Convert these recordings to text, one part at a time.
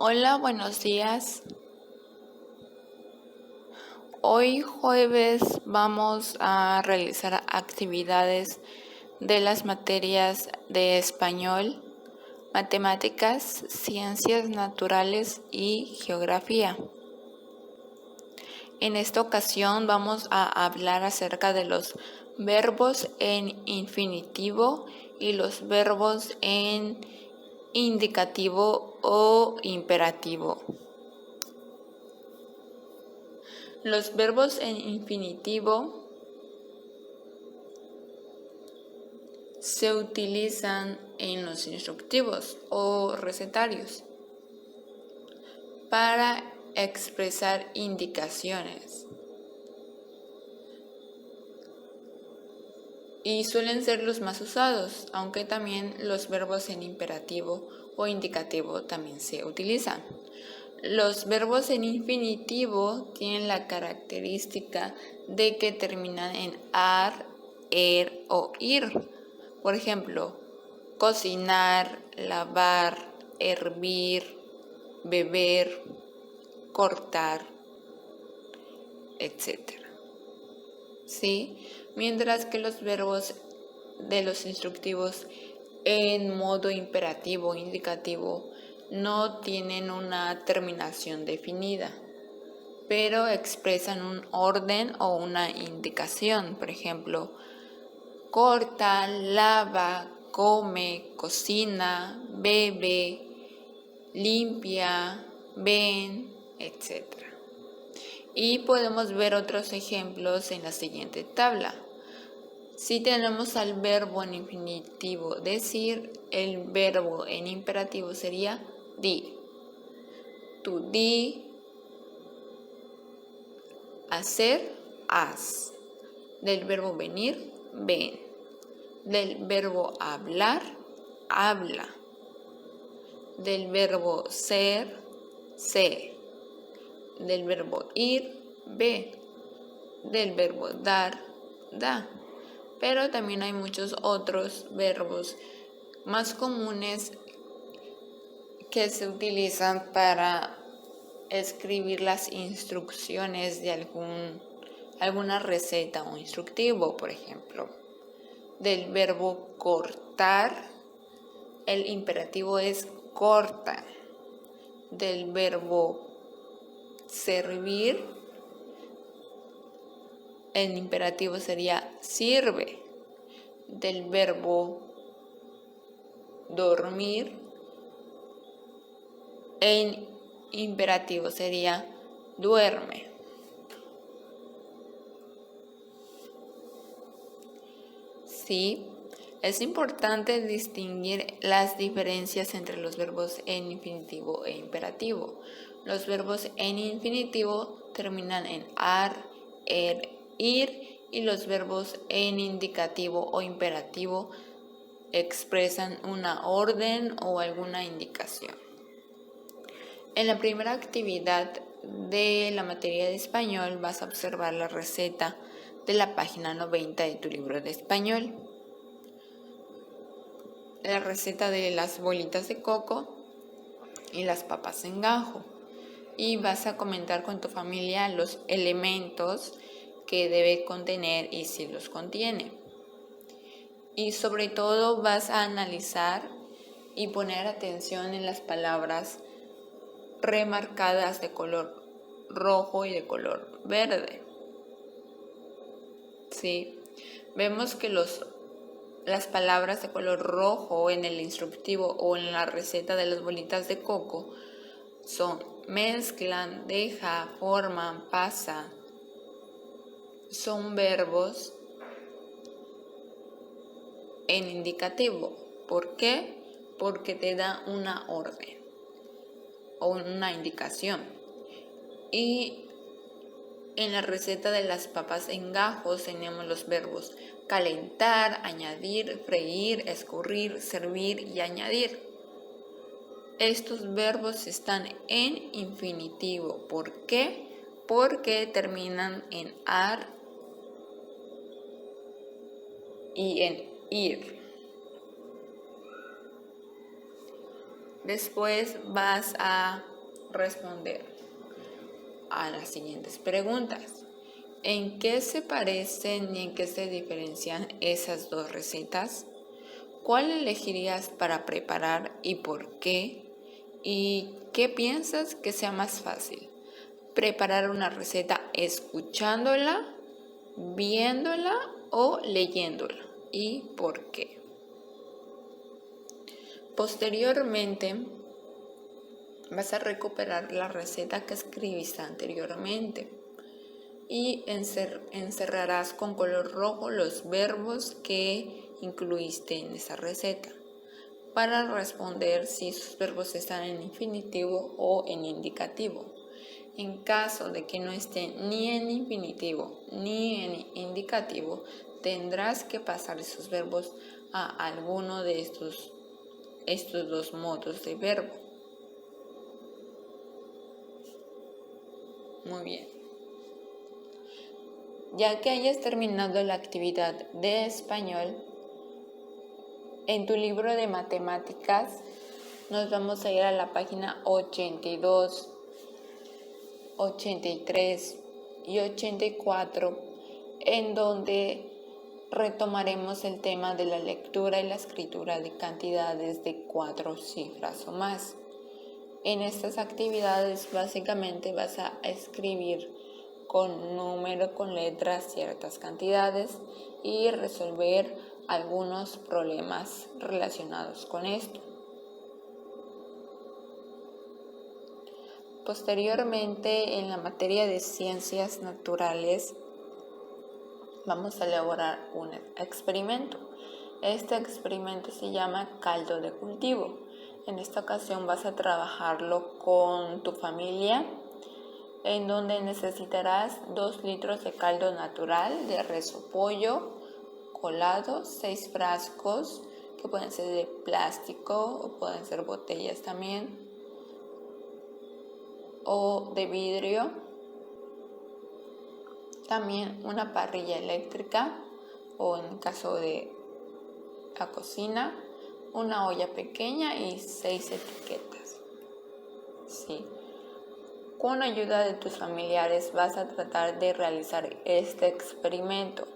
Hola, buenos días. Hoy jueves vamos a realizar actividades de las materias de español, matemáticas, ciencias naturales y geografía. En esta ocasión vamos a hablar acerca de los verbos en infinitivo y los verbos en indicativo o imperativo. Los verbos en infinitivo se utilizan en los instructivos o recetarios para expresar indicaciones y suelen ser los más usados, aunque también los verbos en imperativo o indicativo también se utilizan. Los verbos en infinitivo tienen la característica de que terminan en ar, er o ir. Por ejemplo, cocinar, lavar, hervir, beber, cortar, etc. ¿Sí? Mientras que los verbos de los instructivos en modo imperativo o indicativo no tienen una terminación definida, pero expresan un orden o una indicación. Por ejemplo, corta, lava, come, cocina, bebe, limpia, ven, etc. Y podemos ver otros ejemplos en la siguiente tabla. Si tenemos al verbo en infinitivo decir, el verbo en imperativo sería di. Tú di, hacer, haz. Del verbo venir, ven. Del verbo hablar, habla. Del verbo ser, sé. Del verbo ir, ve. Del verbo dar, da. Pero también hay muchos otros verbos más comunes que se utilizan para escribir las instrucciones de alguna receta o instructivo. Por ejemplo, del verbo cortar, el imperativo es corta. Del verbo servir, el imperativo sería sirve. Del verbo dormir, el imperativo sería duerme. Sí, es importante distinguir las diferencias entre los verbos en infinitivo e imperativo. Los verbos en infinitivo terminan en ar, er, ir, y los verbos en indicativo o imperativo expresan una orden o alguna indicación. En la primera actividad de la materia de español vas a observar la receta de la página 90 de tu libro de español. La receta de las bolitas de coco y las papas en gajo. Y vas a comentar con tu familia los elementos que debe contener y si los contiene. Y sobre todo vas a analizar y poner atención en las palabras remarcadas de color rojo y de color verde. ¿Sí? Vemos que las palabras de color rojo en el instructivo o en la receta de las bolitas de coco son mezclan, deja, forman, pasa. Son verbos en indicativo. ¿Por qué? Porque te da una orden o una indicación. Y en la receta de las papas en gajos tenemos los verbos calentar, añadir, freír, escurrir, servir y añadir. Estos verbos están en infinitivo. ¿Por qué? Porque terminan en ar y en ir. Después vas a responder a las siguientes preguntas. ¿En qué se parecen y en qué se diferencian esas dos recetas? ¿Cuál elegirías para preparar y por qué? ¿Y qué piensas que sea más fácil? ¿Preparar una receta escuchándola, viéndola o leyéndola? ¿Y por qué? Posteriormente, vas a recuperar la receta que escribiste anteriormente y encerrarás con color rojo los verbos que incluiste en esa receta para responder si esos verbos están en infinitivo o en indicativo. En caso de que no estén ni en infinitivo ni en indicativo, tendrás que pasar esos verbos a alguno de estos dos modos de verbo. Muy bien. Ya que hayas terminado la actividad de español, en tu libro de matemáticas nos vamos a ir a la página 82, 83 y 84, en donde retomaremos el tema de la lectura y la escritura de cantidades de 4 cifras o más. En estas actividades básicamente vas a escribir con número, con letras, ciertas cantidades y resolver algunos problemas relacionados con esto. Posteriormente, en la materia de ciencias naturales, vamos a elaborar un experimento. Este experimento se llama caldo de cultivo. En esta ocasión vas a trabajarlo con tu familia, en donde necesitarás 2 litros de caldo natural de res o pollo colado, 6 frascos que pueden ser de plástico o pueden ser botellas también, o de vidrio. También una parrilla eléctrica o en caso de la cocina, una olla pequeña y 6 etiquetas. Sí. Con ayuda de tus familiares vas a tratar de realizar este experimento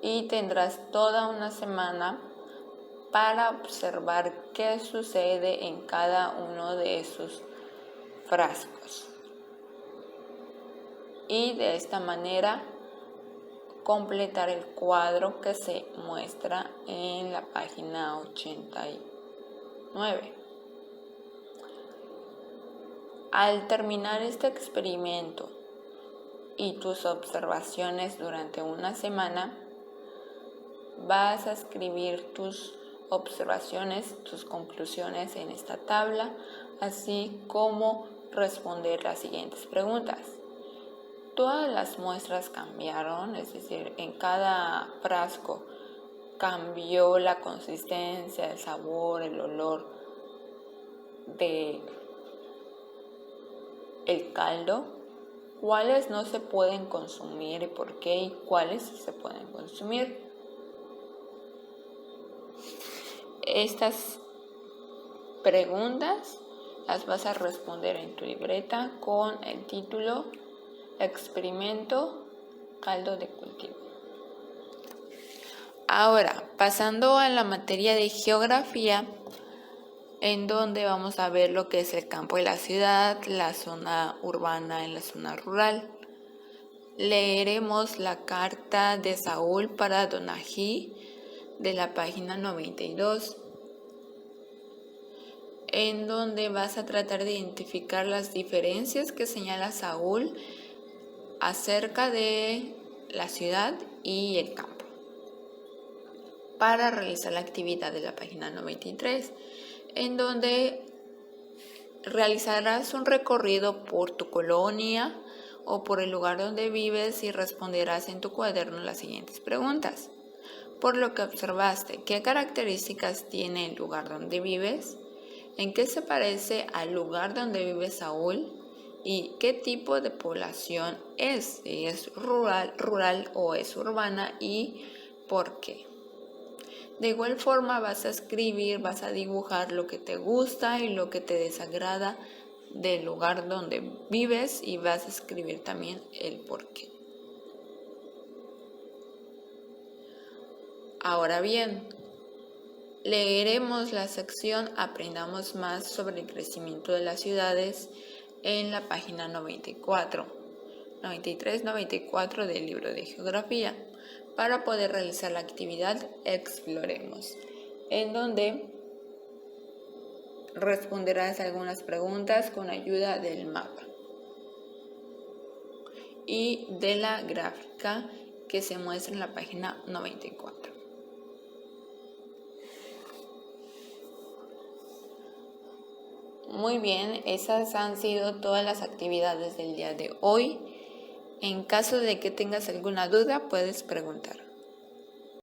y tendrás toda una semana para observar qué sucede en cada uno de esos frascos. Y de esta manera completar el cuadro que se muestra en la página 89. Al terminar este experimento y tus observaciones durante una semana, vas a escribir tus observaciones, tus conclusiones en esta tabla, así como responder las siguientes preguntas. Todas las muestras cambiaron, es decir, en cada frasco cambió la consistencia, el sabor, el olor de el caldo. ¿Cuáles no se pueden consumir y por qué? ¿Y cuáles se pueden consumir? Estas preguntas las vas a responder en tu libreta con el título Experimento caldo de cultivo. Ahora, pasando a la materia de geografía, en donde vamos a ver lo que es el campo y la ciudad, la zona urbana y la zona rural. Leeremos la carta de Saúl para Donají de la página 92, en donde vas a tratar de identificar las diferencias que señala Saúl acerca de la ciudad y el campo. Para realizar la actividad de la página 93, en donde realizarás un recorrido por tu colonia o por el lugar donde vives y responderás en tu cuaderno las siguientes preguntas. Por lo que observaste, ¿qué características tiene el lugar donde vives? ¿En qué se parece al lugar donde vive Saúl? ¿Y qué tipo de población es? Si es rural o es urbana y por qué. De igual forma vas a escribir, vas a dibujar lo que te gusta y lo que te desagrada del lugar donde vives y vas a escribir también el porqué. Ahora bien, leeremos la sección Aprendamos más sobre el crecimiento de las ciudades en la página 93-94 del libro de Geografía. Para poder realizar la actividad, exploremos, en donde responderás algunas preguntas con ayuda del mapa y de la gráfica que se muestra en la página 94. Muy bien, esas han sido todas las actividades del día de hoy. En caso de que tengas alguna duda, puedes preguntar.